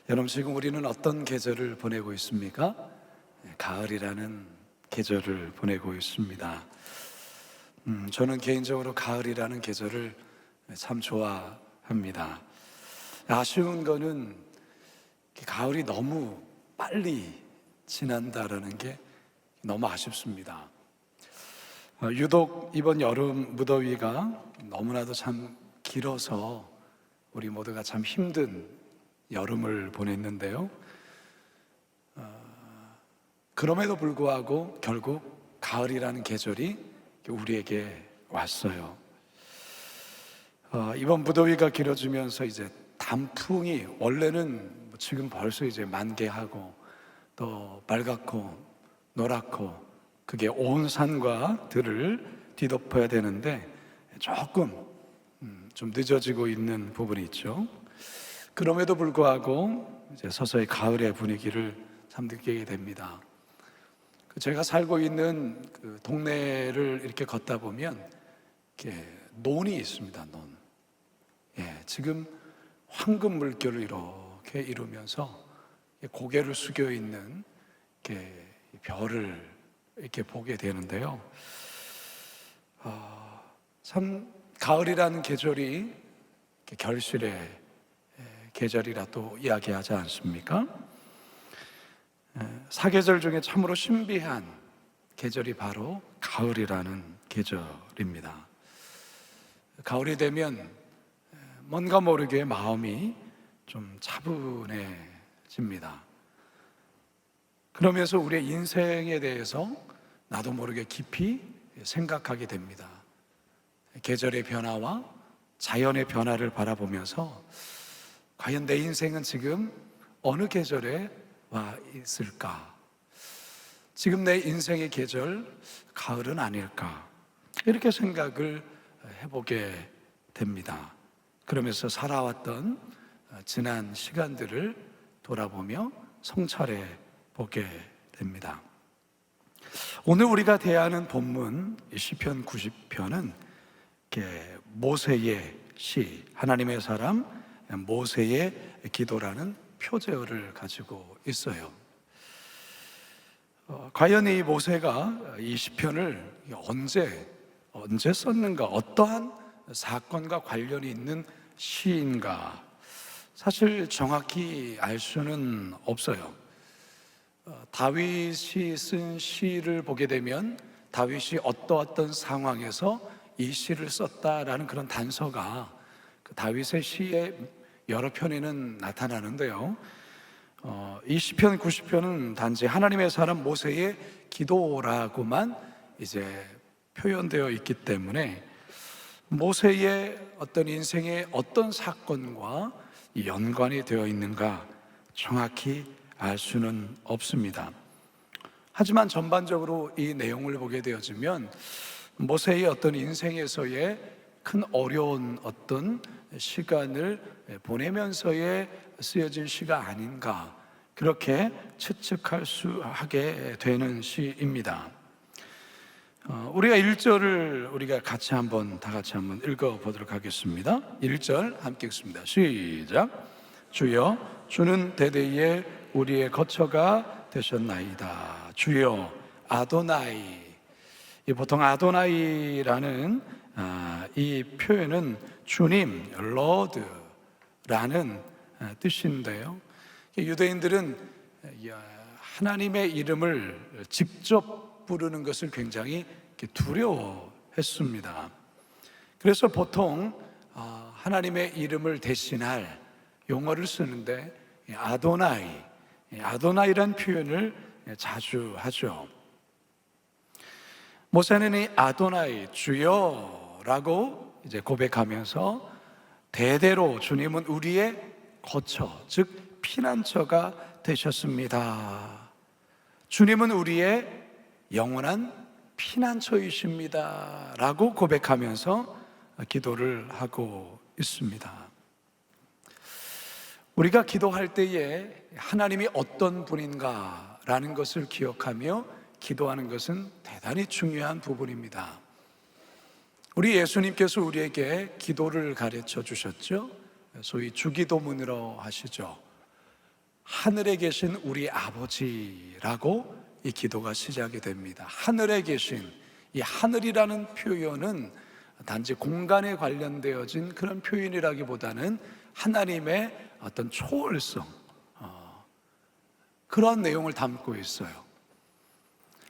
여러분, 지금 우리는 어떤 계절을 보내고 있습니까? 가을이라는 계절을 보내고 있습니다. 저는 개인적으로 가을이라는 계절을 참 좋아합니다. 아쉬운 거는 가을이 너무 빨리 지난다라는 게 너무 아쉽습니다. 유독 이번 여름 무더위가 너무나도 참 길어서 우리 모두가 참 힘든 여름을 보냈는데요. 그럼에도 불구하고 결국 가을이라는 계절이 우리에게 왔어요. 이번 무더위가 길어지면서 이제 단풍이 원래는 지금 벌써 이제 만개하고 또 빨갛고 노랗고 그게 온 산과 들을 뒤덮어야 되는데 조금 좀 늦어지고 있는 부분이 있죠. 그럼에도 불구하고 이제 서서히 가을의 분위기를 참 느끼게 됩니다. 제가 살고 있는 그 동네를 이렇게 걷다 보면 이렇게 논이 있습니다. 논. 지금 황금 물결을 이렇게 이루면서 고개를 숙여 있는 이렇게 별을 이렇게 보게 되는데요. 참 가을이라는 계절이 결실의 계절이라 또 이야기하지 않습니까? 사계절 중에 참으로 신비한 계절이 바로 가을이라는 계절입니다. 가을이 되면 뭔가 모르게 마음이 좀 차분해집니다. 그러면서 우리의 인생에 대해서 나도 모르게 깊이 생각하게 됩니다. 계절의 변화와 자연의 변화를 바라보면서 과연 내 인생은 지금 어느 계절에 와 있을까? 지금 내 인생의 계절, 가을은 아닐까? 이렇게 생각을 해보게 됩니다. 그러면서 살아왔던 지난 시간들을 돌아보며 성찰해 보게 됩니다. 오늘 우리가 대하는 본문 시편 90편은 모세의 시, 하나님의 사람 모세의 기도라는 표제어를 가지고 있어요. 과연 이 모세가 이 시편을 언제 썼는가, 어떠한 사건과 관련이 있는 시인가, 사실 정확히 알 수는 없어요. 다윗이 쓴 시를 보게 되면 다윗이 어떤 상황에서 이 시를 썼다라는 그런 단서가 그 다윗의 시의 여러 편에는 나타나는데요. 이 시편 90편은 단지 하나님의 사람 모세의 기도라고만 이제 표현되어 있기 때문에 모세의 어떤 인생의 어떤 사건과 연관이 되어 있는가 정확히 알 수는 없습니다. 하지만 전반적으로 이 내용을 보게 되어지면 모세의 어떤 인생에서의 큰 어려운 어떤 시간을 보내면서의 쓰여진 시가 아닌가, 그렇게 추측할 수 하게 되는 시입니다. 우리가 1절을 우리가 같이 다 같이 한번 읽어보도록 하겠습니다. 1절 함께 읽습니다. 시작. 주여, 주는 대대에 우리의 거처가 되셨나이다. 주여 아도나이. 보통 아도나이라는 이 표현은 주님, 러드라는 뜻인데요. 유대인들은 하나님의 이름을 직접 부르는 것을 굉장히 두려워했습니다. 그래서 보통 하나님의 이름을 대신할 용어를 쓰는데 아도나이란 표현을 자주 하죠. 모세는 이 아도나이, 주여라고 이제 고백하면서 대대로 주님은 우리의 거처, 즉 피난처가 되셨습니다. 주님은 우리의 영원한 피난처이십니다 라고 고백하면서 기도를 하고 있습니다. 우리가 기도할 때에 하나님이 어떤 분인가 라는 것을 기억하며 기도하는 것은 대단히 중요한 부분입니다. 우리 예수님께서 우리에게 기도를 가르쳐 주셨죠. 소위 주기도문으로 하시죠. 하늘에 계신 우리 아버지라고 이 기도가 시작이 됩니다. 하늘에 계신, 이 하늘이라는 표현은 단지 공간에 관련되어진 그런 표현이라기보다는 하나님의 어떤 초월성, 그런 내용을 담고 있어요.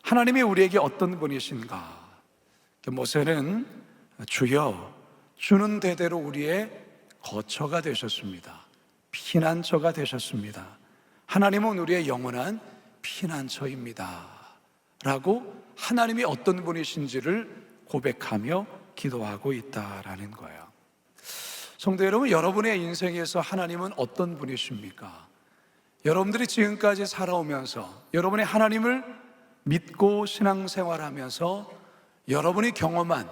하나님이 우리에게 어떤 분이신가? 모세는 주여, 주는 대대로 우리의 거처가 되셨습니다. 피난처가 되셨습니다. 하나님은 우리의 영원한 피난처입니다 라고 하나님이 어떤 분이신지를 고백하며 기도하고 있다라는 거예요. 성도 여러분, 여러분의 인생에서 하나님은 어떤 분이십니까? 여러분들이 지금까지 살아오면서 여러분이 하나님을 믿고 신앙생활하면서 여러분이 경험한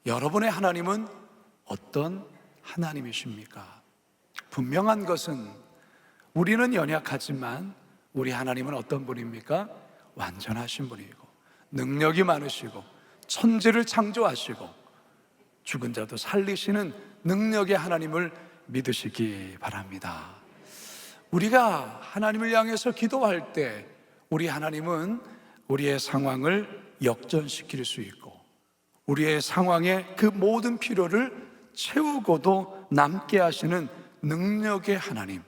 여러분의 하나님은 어떤 하나님이십니까? 분명한 것은 우리는 연약하지만 우리 하나님은 어떤 분입니까? 완전하신 분이고 능력이 많으시고 천지를 창조하시고 죽은 자도 살리시는 능력의 하나님을 믿으시기 바랍니다. 우리가 하나님을 향해서 기도할 때 우리 하나님은 우리의 상황을 역전시킬 수 있고 우리의 상황의 그 모든 필요를 채우고도 남게 하시는 능력의 하나님,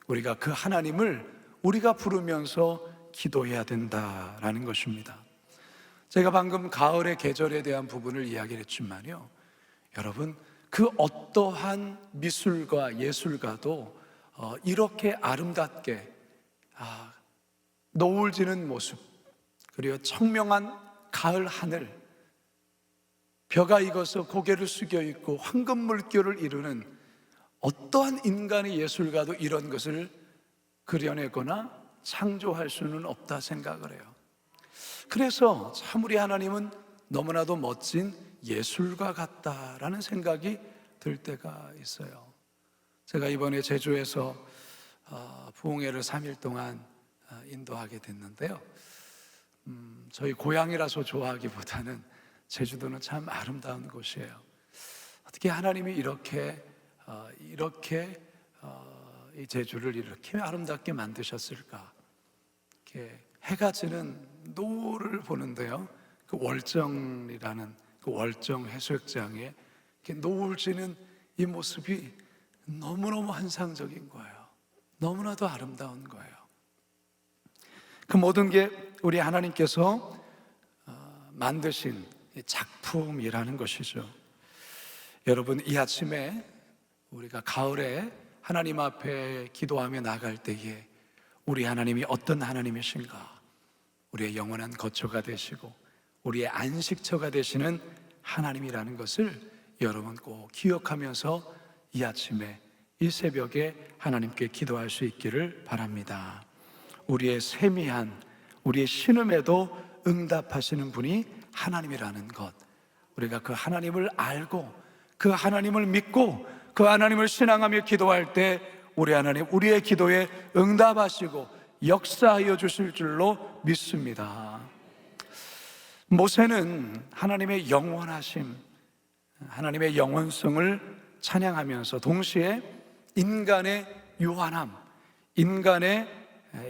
우리가 그 하나님을 우리가 부르면서 기도해야 된다라는 것입니다. 제가 방금 가을의 계절에 대한 부분을 이야기를 했지만요, 여러분, 그 어떠한 미술과 예술가도 이렇게 아름답게 노을 지는 모습, 그리고 청명한 가을 하늘, 벼가 익어서 고개를 숙여 있고 황금 물결을 이루는 어떠한 인간의 예술가도 이런 것을 그려내거나 창조할 수는 없다 생각을 해요. 그래서 참 우리 하나님은 너무나도 멋진 예술가 같다라는 생각이 들 때가 있어요. 제가 이번에 제주에서 부흥회를 3일 동안 인도하게 됐는데요, 저희 고향이라서 좋아하기보다는 제주도는 참 아름다운 곳이에요. 어떻게 하나님이 이렇게 이 제주를 이렇게 아름답게 만드셨을까? 이렇게 해가 지는 노을을 보는데요, 그 월정이라는 그 월정 해수욕장에 이렇게 노을 지는 이 모습이 너무너무 환상적인 거예요. 너무나도 아름다운 거예요. 그 모든 게 우리 하나님께서 만드신 작품이라는 것이죠. 여러분, 이 아침에 우리가 가을에 하나님 앞에 기도하며 나갈 때에 우리 하나님이 어떤 하나님이신가? 우리의 영원한 거처가 되시고 우리의 안식처가 되시는 하나님이라는 것을 여러분 꼭 기억하면서 이 아침에 이 새벽에 하나님께 기도할 수 있기를 바랍니다. 우리의 세미한 우리의 신음에도 응답하시는 분이 하나님이라는 것, 우리가 그 하나님을 알고 그 하나님을 믿고 그 하나님을 신앙하며 기도할 때 우리 하나님 우리의 기도에 응답하시고 역사하여 주실 줄로 믿습니다. 모세는 하나님의 영원하심, 하나님의 영원성을 찬양하면서 동시에 인간의 유한함, 인간의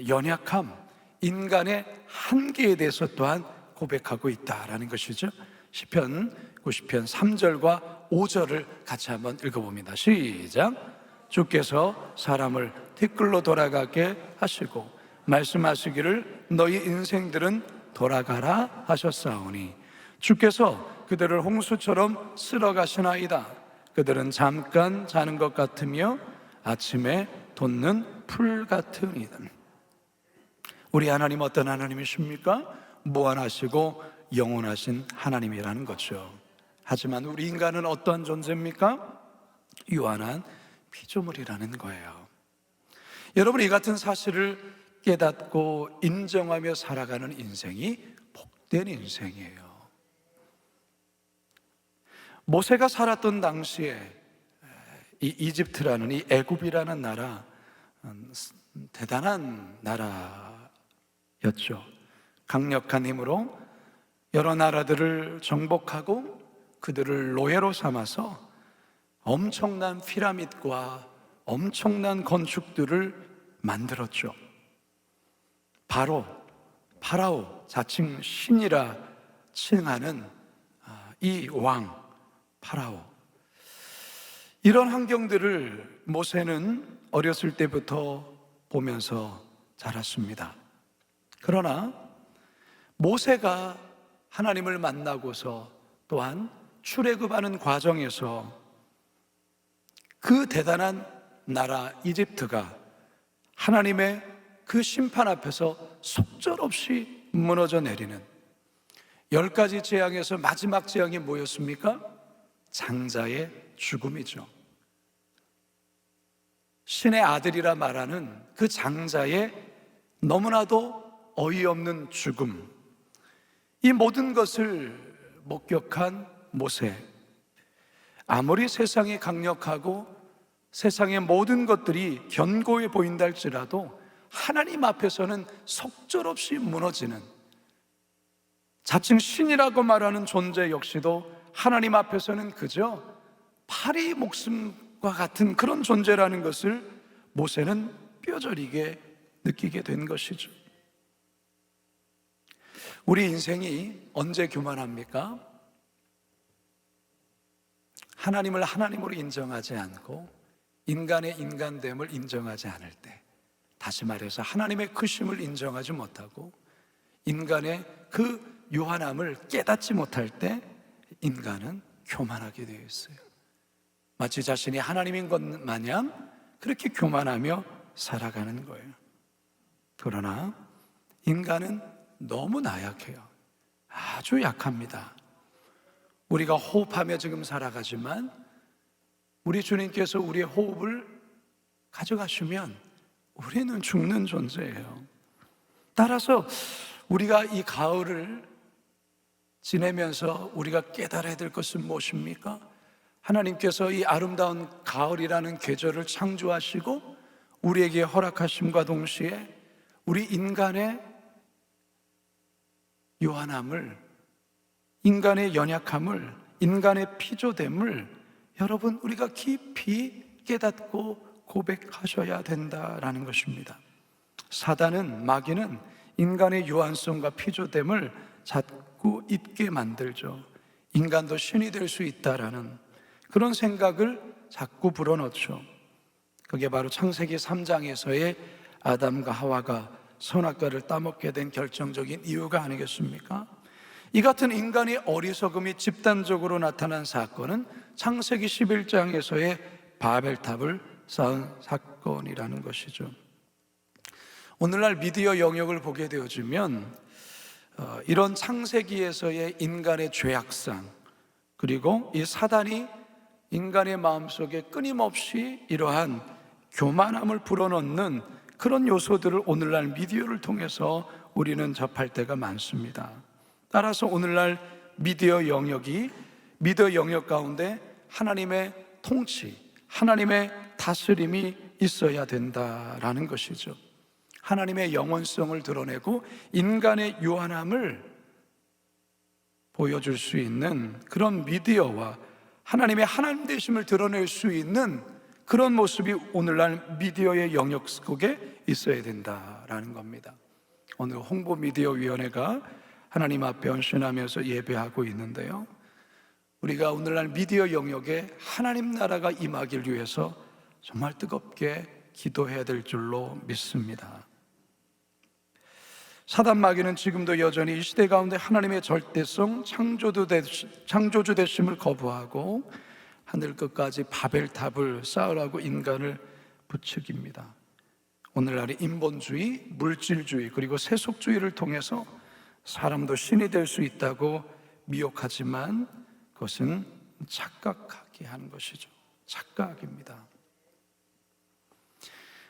연약함, 인간의 한계에 대해서 또한 고백하고 있다라는 것이죠. 시편 90편 3절과 5절을 같이 한번 읽어봅니다. 시작. 주께서 사람을 티끌로 돌아가게 하시고 말씀하시기를 너희 인생들은 돌아가라 하셨사오니 주께서 그들을 홍수처럼 쓸어가시나이다. 그들은 잠깐 자는 것 같으며 아침에 돋는 풀 같으니이다. 우리 하나님 어떤 하나님이십니까? 무한하시고 영원하신 하나님이라는 거죠. 하지만 우리 인간은 어떠한 존재입니까? 유한한 피조물이라는 거예요. 여러분, 이 같은 사실을 깨닫고 인정하며 살아가는 인생이 복된 인생이에요. 모세가 살았던 당시에 이 이집트라는, 이 애굽이라는 나라, 대단한 나라였죠. 강력한 힘으로 여러 나라들을 정복하고 그들을 노예로 삼아서 엄청난 피라밋과 엄청난 건축들을 만들었죠. 바로 파라오, 자칭 신이라 칭하는 이 왕 파라오, 이런 환경들을 모세는 어렸을 때부터 보면서 자랐습니다. 그러나 모세가 하나님을 만나고서 또한 출애굽하는 과정에서 그 대단한 나라 이집트가 하나님의 그 심판 앞에서 속절없이 무너져 내리는 10가지 재앙에서 마지막 재앙이 뭐였습니까? 장자의 죽음이죠. 신의 아들이라 말하는 그 장자의 너무나도 어이없는 죽음, 이 모든 것을 목격한 모세, 아무리 세상이 강력하고 세상의 모든 것들이 견고해 보인다 할지라도 하나님 앞에서는 속절없이 무너지는, 자칭 신이라고 말하는 존재 역시도 하나님 앞에서는 그저 파리 목숨과 같은 그런 존재라는 것을 모세는 뼈저리게 느끼게 된 것이죠. 우리 인생이 언제 교만합니까? 하나님을 하나님으로 인정하지 않고 인간의 인간됨을 인정하지 않을 때, 다시 말해서 하나님의 크심을 인정하지 못하고 인간의 그 유한함을 깨닫지 못할 때 인간은 교만하게 되어 있어요. 마치 자신이 하나님인 것 마냥 그렇게 교만하며 살아가는 거예요. 그러나 인간은 너무 나약해요. 아주 약합니다. 우리가 호흡하며 지금 살아가지만 우리 주님께서 우리의 호흡을 가져가시면 우리는 죽는 존재예요. 따라서 우리가 이 가을을 지내면서 우리가 깨달아야 될 것은 무엇입니까? 하나님께서 이 아름다운 가을이라는 계절을 창조하시고 우리에게 허락하심과 동시에 우리 인간의 요한함을, 인간의 연약함을, 인간의 피조됨을 여러분 우리가 깊이 깨닫고 고백하셔야 된다라는 것입니다. 사단은, 마귀는 인간의 유한성과 피조됨을 자꾸 잊게 만들죠. 인간도 신이 될 수 있다라는 그런 생각을 자꾸 불어넣죠. 그게 바로 창세기 3장에서의 아담과 하와가 선악과를 따먹게 된 결정적인 이유가 아니겠습니까? 이 같은 인간의 어리석음이 집단적으로 나타난 사건은 창세기 11장에서의 바벨탑을 쌓은 사건이라는 것이죠. 오늘날 미디어 영역을 보게 되어지면 이런 창세기에서의 인간의 죄악상, 그리고 이 사단이 인간의 마음속에 끊임없이 이러한 교만함을 불어넣는 그런 요소들을 오늘날 미디어를 통해서 우리는 접할 때가 많습니다. 따라서 오늘날 미디어 영역 가운데 하나님의 통치, 하나님의 다스림이 있어야 된다라는 것이죠. 하나님의 영원성을 드러내고 인간의 유한함을 보여줄 수 있는 그런 미디어와 하나님의 하나님 되심을 드러낼 수 있는 그런 모습이 오늘날 미디어의 영역 속에 있어야 된다라는 겁니다. 오늘 홍보미디어위원회가 하나님 앞에 헌신하면서 예배하고 있는데요, 우리가 오늘날 미디어 영역에 하나님 나라가 임하길 위해서 정말 뜨겁게 기도해야 될 줄로 믿습니다. 사단 마귀는 지금도 여전히 이 시대 가운데 하나님의 절대성, 창조주 되심을 거부하고 하늘 끝까지 바벨탑을 쌓으라고 인간을 부추깁니다. 오늘날의 인본주의, 물질주의, 그리고 세속주의를 통해서 사람도 신이 될 수 있다고 미혹하지만 그것은 착각하게 하는 것이죠. 착각입니다.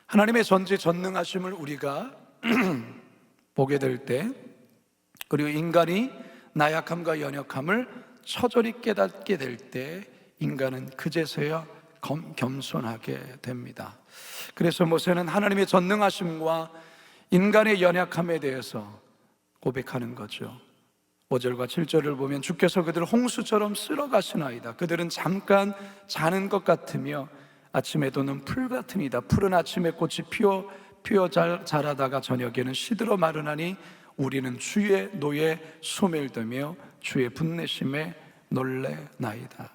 하나님의 전지전능하심을 우리가 보게 될 때, 그리고 인간이 나약함과 연약함을 처절히 깨닫게 될 때 인간은 그제서야 겸손하게 됩니다. 그래서 모세는 하나님의 전능하심과 인간의 연약함에 대해서 고백하는 거죠. 5절과 7절을 보면 주께서 그들을 홍수처럼 쓸어가시나이다. 그들은 잠깐 자는 것 같으며 아침에 도는 풀 같으니다. 푸른 아침에 꽃이 피어 피어 자라다가 저녁에는 시들어 마르나니 우리는 주의 노에 소멸되며 주의 분내심에 놀래나이다.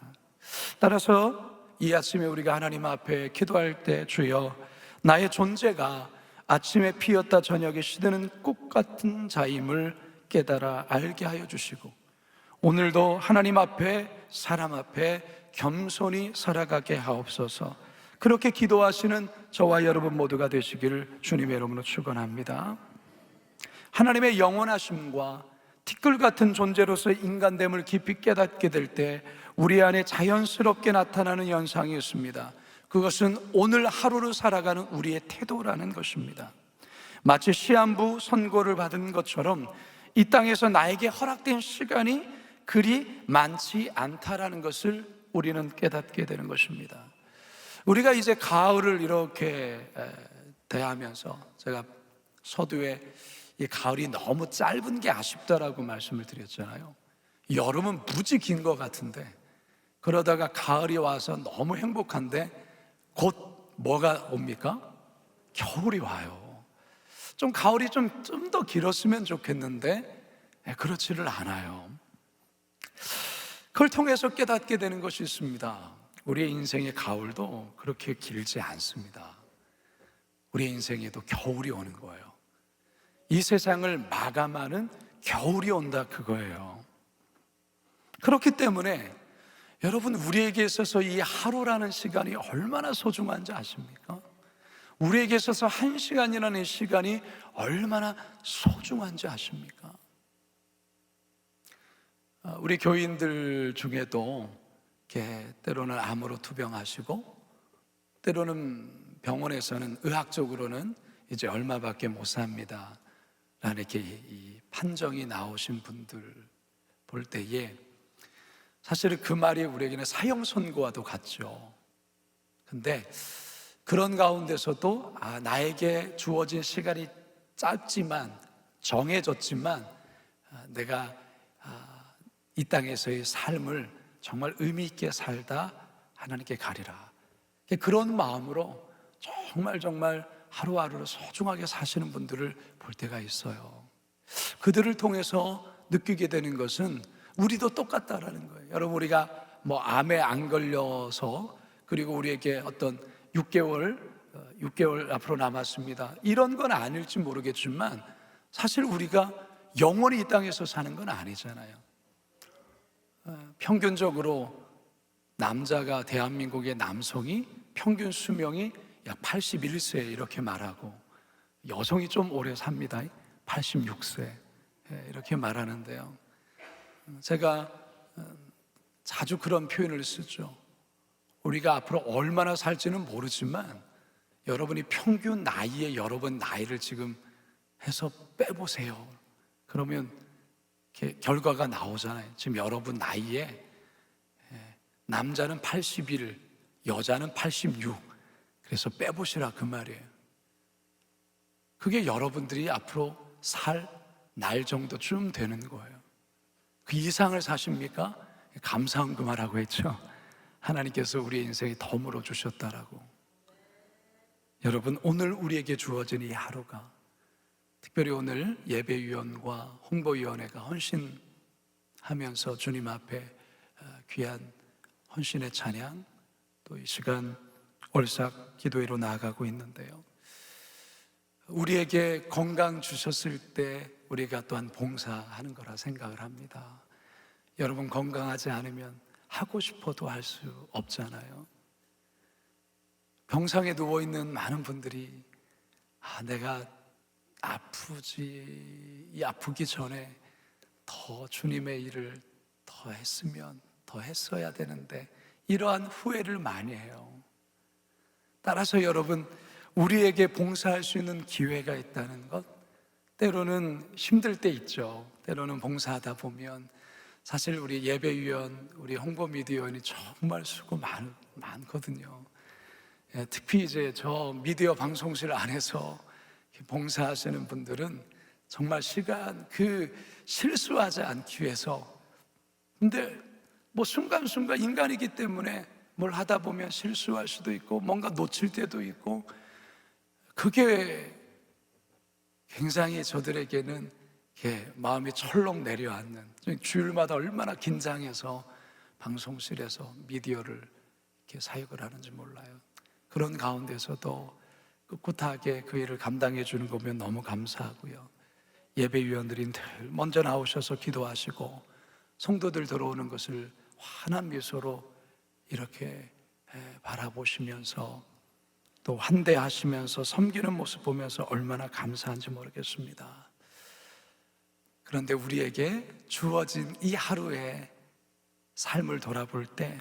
따라서 이 아침에 우리가 하나님 앞에 기도할 때, 주여 나의 존재가 아침에 피었다 저녁에 시드는 꽃 같은 자임을 깨달아 알게 하여 주시고, 오늘도 하나님 앞에 사람 앞에 겸손히 살아가게 하옵소서. 그렇게 기도하시는 저와 여러분 모두가 되시기를 주님의 이름으로 축원합니다. 하나님의 영원하심과 티끌 같은 존재로서의 인간됨을 깊이 깨닫게 될 때 우리 안에 자연스럽게 나타나는 현상이 있습니다. 그것은 오늘 하루를 살아가는 우리의 태도라는 것입니다. 마치 시한부 선고를 받은 것처럼 이 땅에서 나에게 허락된 시간이 그리 많지 않다라는 것을 우리는 깨닫게 되는 것입니다. 우리가 이제 가을을 이렇게 대하면서, 제가 서두에 이 가을이 너무 짧은 게 아쉽다라고 말씀을 드렸잖아요. 여름은 무지 긴 것 같은데, 그러다가 가을이 와서 너무 행복한데 곧 뭐가 옵니까? 겨울이 와요. 좀 가을이 좀 더 길었으면 좋겠는데 그렇지를 않아요. 그걸 통해서 깨닫게 되는 것이 있습니다. 우리의 인생의 가을도 그렇게 길지 않습니다. 우리의 인생에도 겨울이 오는 거예요. 이 세상을 마감하는 겨울이 온다, 그거예요. 그렇기 때문에 여러분, 우리에게 있어서 이 하루라는 시간이 얼마나 소중한지 아십니까? 우리에게 있어서 한 시간이라는 시간이 얼마나 소중한지 아십니까? 우리 교인들 중에도 이렇게 때로는 암으로 투병하시고, 때로는 병원에서는 의학적으로는 이제 얼마밖에 못 삽니다 라는 이렇게 이 판정이 나오신 분들 볼 때에 사실은 그 말이 우리에게는 사형 선고와도 같죠. 근데 그런 가운데서도 나에게 주어진 시간이 짧지만, 정해졌지만 내가 이 땅에서의 삶을 정말 의미 있게 살다 하나님께 가리라, 그런 마음으로 정말 하루하루를 소중하게 사시는 분들을 볼 때가 있어요. 그들을 통해서 느끼게 되는 것은 우리도 똑같다라는 거예요. 여러분, 우리가 뭐 암에 안 걸려서, 그리고 우리에게 어떤 6개월 앞으로 남았습니다, 이런 건 아닐지 모르겠지만 사실 우리가 영원히 이 땅에서 사는 건 아니잖아요. 평균적으로 남자가, 대한민국의 남성이 평균 수명이 약 81세 이렇게 말하고, 여성이 좀 오래 삽니다. 86세 이렇게 말하는데요, 제가 자주 그런 표현을 쓰죠. 우리가 앞으로 얼마나 살지는 모르지만 여러분이 평균 나이에 여러분 나이를 지금 해서 빼보세요. 그러면 이렇게 결과가 나오잖아요. 지금 여러분 나이에 남자는 81, 여자는 86, 그래서 빼보시라, 그 말이에요. 그게 여러분들이 앞으로 살 날 정도쯤 되는 거예요. 그 이상을 사십니까? 감사한 그 말하고 했죠. 하나님께서 우리의 인생에 더 물어주셨다라고. 여러분, 오늘 우리에게 주어진 이 하루가, 특별히 오늘 예배위원과 홍보위원회가 헌신하면서 주님 앞에 귀한 헌신의 찬양, 또 이 시간 올삭 기도회로 나아가고 있는데요, 우리에게 건강 주셨을 때 우리가 또한 봉사하는 거라 생각을 합니다. 여러분, 건강하지 않으면 하고 싶어도 할 수 없잖아요. 병상에 누워있는 많은 분들이 내가 아프기 전에 더 주님의 일을 더 했으면, 더 했어야 되는데, 이러한 후회를 많이 해요. 따라서 여러분, 우리에게 봉사할 수 있는 기회가 있다는 것, 때로는 힘들 때 있죠. 때로는 봉사하다 보면 사실 우리 예배위원, 우리 홍보미디어원이 정말 수고 많거든요. 특히 이제 저 미디어 방송실 안에서 봉사하시는 분들은 정말 시간 실수하지 않기 위해서, 근데 뭐 순간순간 인간이기 때문에 뭘 하다 보면 실수할 수도 있고 뭔가 놓칠 때도 있고, 그게 굉장히 저들에게는 마음이 철렁 내려앉는, 주일마다 얼마나 긴장해서 방송실에서 미디어를 이렇게 사역을 하는지 몰라요. 그런 가운데서도 꿋꿋하게 그 일을 감당해 주는 거 보면 너무 감사하고요. 예배위원들이 늘 먼저 나오셔서 기도하시고 성도들 들어오는 것을 환한 미소로 이렇게 바라보시면서 또 환대하시면서 섬기는 모습 보면서 얼마나 감사한지 모르겠습니다. 그런데 우리에게 주어진 이 하루의 삶을 돌아볼 때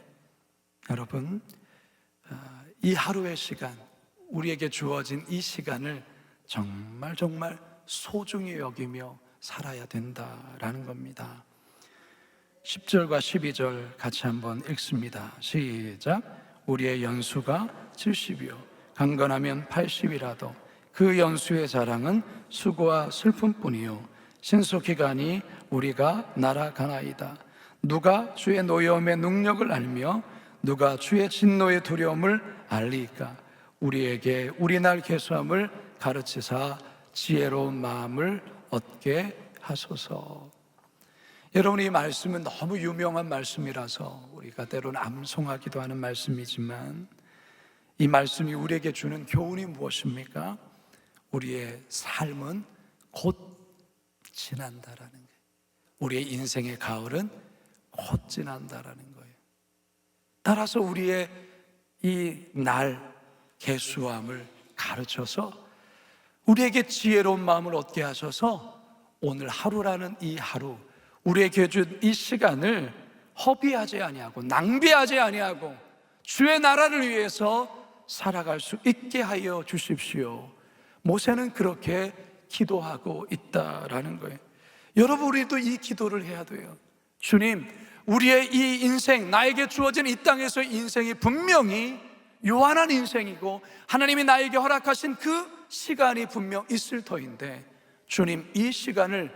여러분, 이 하루의 시간, 우리에게 주어진 이 시간을 정말 소중히 여기며 살아야 된다라는 겁니다. 10절과 12절 같이 한번 읽습니다. 시작. 우리의 연수가 70이요 강건하면 80이라도 그 연수의 자랑은 수고와 슬픔뿐이요 신속히가니 우리가 날아가나이다. 누가 주의 노여움의 능력을 알며 누가 주의 진노의 두려움을 알리까. 우리에게 우리 날 계수함을 가르치사 지혜로운 마음을 얻게 하소서. 여러분, 이 말씀은 너무 유명한 말씀이라서 우리가 때로는 암송하기도 하는 말씀이지만 이 말씀이 우리에게 주는 교훈이 무엇입니까? 우리의 삶은 곧 지난다라는 거예요. 우리의 인생의 가을은 곧 지난다라는 거예요. 따라서 우리의 이 날 계수함을 가르쳐서 우리에게 지혜로운 마음을 얻게 하셔서 오늘 하루라는 이 하루, 우리에게 준 이 시간을 허비하지 아니하고 낭비하지 아니하고 주의 나라를 위해서 살아갈 수 있게 하여 주십시오. 모세는 그렇게 기도하고 있다라는 거예요. 여러분, 우리도 이 기도를 해야 돼요. 주님, 우리의 이 인생, 나에게 주어진 이 땅에서의 인생이 분명히 요한한 인생이고 하나님이 나에게 허락하신 그 시간이 분명 있을 터인데 주님, 이 시간을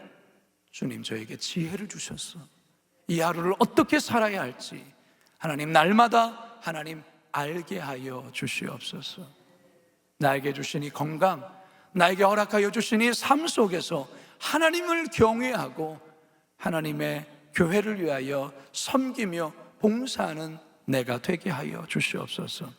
주님 저에게 지혜를 주셨어. 이 하루를 어떻게 살아야 할지 하나님 날마다 하나님 알게 하여 주시옵소서. 나에게 주신 이 건강, 나에게 허락하여 주신 이 삶 속에서 하나님을 경외하고 하나님의 교회를 위하여 섬기며 봉사하는 내가 되게 하여 주시옵소서.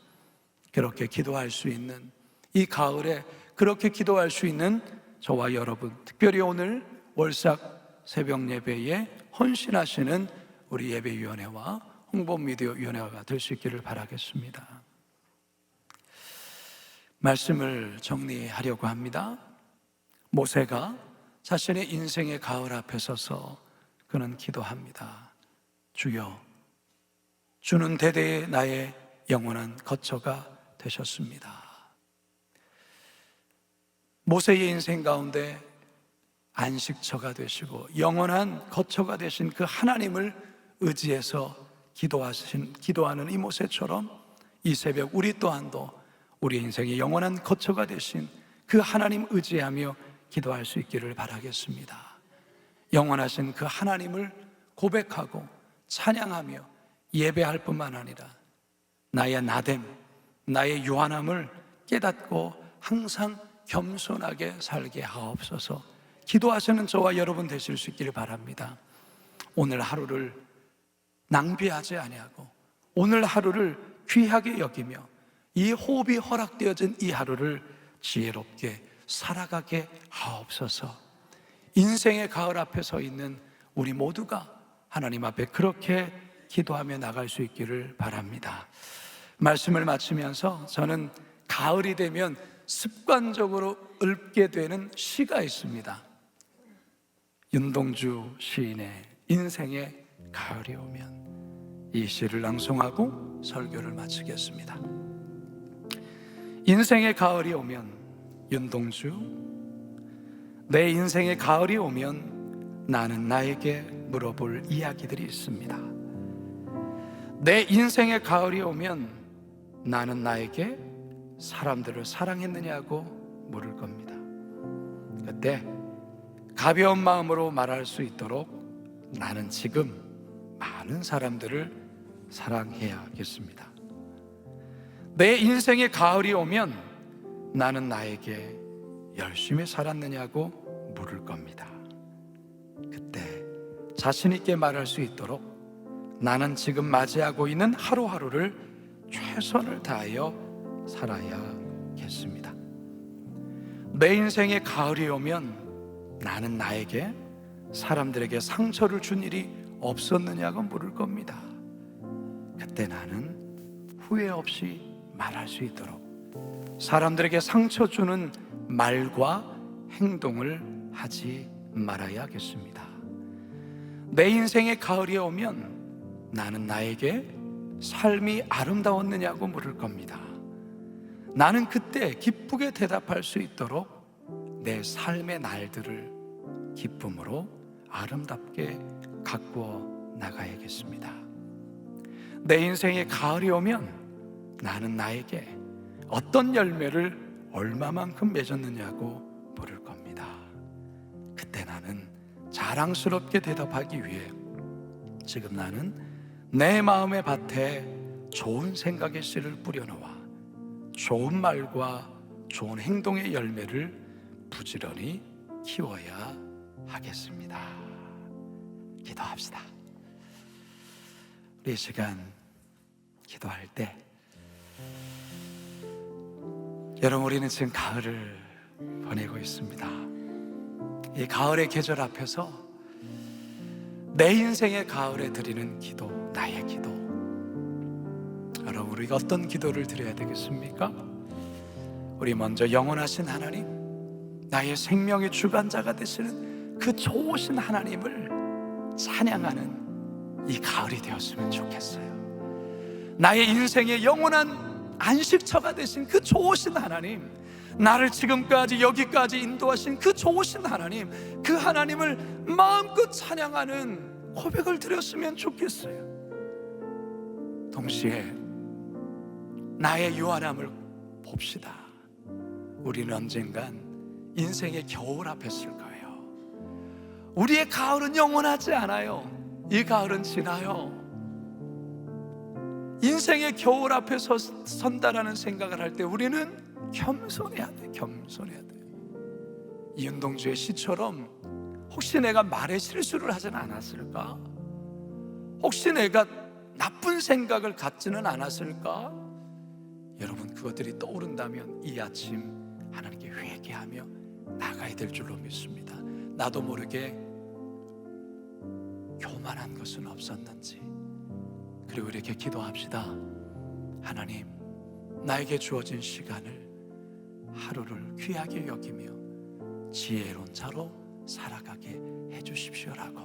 그렇게 기도할 수 있는 이 가을에 그렇게 기도할 수 있는 저와 여러분, 특별히 오늘 월삭 새벽 예배에 헌신하시는 우리 예배위원회와 홍보미디어위원회가 될 수 있기를 바라겠습니다. 말씀을 정리하려고 합니다. 모세가 자신의 인생의 가을 앞에 서서 그는 기도합니다. 주여, 주는 대대에 나의 영원한 거처가 되셨습니다. 모세의 인생 가운데 안식처가 되시고 영원한 거처가 되신 그 하나님을 의지해서 기도하는 이 모세처럼 이 새벽 우리 또한도 우리 인생의 영원한 거처가 되신 그 하나님 의지하며 기도할 수 있기를 바라겠습니다. 영원하신 그 하나님을 고백하고 찬양하며 예배할 뿐만 아니라 나의 나됨, 나의 유한함을 깨닫고 항상 겸손하게 살게 하옵소서. 기도하시는 저와 여러분 되실 수 있기를 바랍니다. 오늘 하루를 낭비하지 아니하고 오늘 하루를 귀하게 여기며 이 호흡이 허락되어진 이 하루를 지혜롭게 살아가게 하옵소서. 인생의 가을 앞에 서 있는 우리 모두가 하나님 앞에 그렇게 기도하며 나갈 수 있기를 바랍니다. 말씀을 마치면서 저는 가을이 되면 습관적으로 읊게 되는 시가 있습니다. 윤동주 시인의 인생의 가을이 오면, 이 시를 낭송하고 설교를 마치겠습니다. 인생의 가을이 오면, 윤동주, 내 인생의 가을이 오면 나는 나에게 물어볼 이야기들이 있습니다. 내 인생의 가을이 오면 나는 나에게 사람들을 사랑했느냐고 물을 겁니다. 그때 가벼운 마음으로 말할 수 있도록 나는 지금 많은 사람들을 사랑해야겠습니다. 내 인생의 가을이 오면 나는 나에게 열심히 살았느냐고 물을 겁니다. 그때 자신 있게 말할 수 있도록 나는 지금 맞이하고 있는 하루하루를 최선을 다하여 살아야겠습니다. 내 인생에 가을이 오면 나는 나에게 사람들에게 상처를 준 일이 없었느냐고 물을 겁니다. 그때 나는 후회 없이 말할 수 있도록 사람들에게 상처 주는 말과 행동을 하지 말아야겠습니다. 내 인생에 가을이 오면 나는 나에게 삶이 아름다웠느냐고 물을 겁니다. 나는 그때 기쁘게 대답할 수 있도록 내 삶의 날들을 기쁨으로 아름답게 가꾸어 나가야겠습니다. 내 인생에 가을이 오면 나는 나에게 어떤 열매를 얼마만큼 맺었느냐고 물을 겁니다. 그때 나는 자랑스럽게 대답하기 위해 지금 나는 내 마음의 밭에 좋은 생각의 씨를 뿌려놓아 좋은 말과 좋은 행동의 열매를 부지런히 키워야 하겠습니다. 기도합시다. 우리 시간 기도할 때 여러분, 우리는 지금 가을을 보내고 있습니다. 이 가을의 계절 앞에서 내 인생의 가을에 드리는 기도, 나의 기도, 여러분, 우리가 어떤 기도를 드려야 되겠습니까? 우리 먼저 영원하신 하나님, 나의 생명의 주관자가 되시는 그 좋으신 하나님을 찬양하는 이 가을이 되었으면 좋겠어요. 나의 인생의 영원한 안식처가 되신 그 좋으신 하나님, 나를 지금까지 여기까지 인도하신 그 좋으신 하나님, 그 하나님을 마음껏 찬양하는 고백을 드렸으면 좋겠어요. 동시에 나의 유한함을 봅시다. 우리는 언젠간 인생의 겨울 앞에 설 거예요. 우리의 가을은 영원하지 않아요. 이 가을은 지나요. 인생의 겨울 앞에 선다라는 생각을 할 때 우리는 겸손해야 돼. 겸손해야 돼. 이은동주의 시처럼 혹시 내가 말에 실수를 하진 않았을까? 혹시 내가 나쁜 생각을 갖지는 않았을까? 여러분, 그것들이 떠오른다면 이 아침 하나님께 회개하며 나가야 될 줄로 믿습니다. 나도 모르게 교만한 것은 없었는지. 그리고 이렇게 기도합시다. 하나님, 나에게 주어진 시간을, 하루를 귀하게 여기며 지혜로운 자로 살아가게 해주십시오라고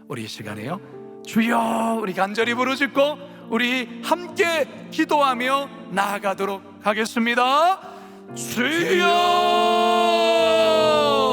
우리 이 시간에요, 주여, 우리 간절히 부르짖고 우리 함께 기도하며 나아가도록 하겠습니다. 주여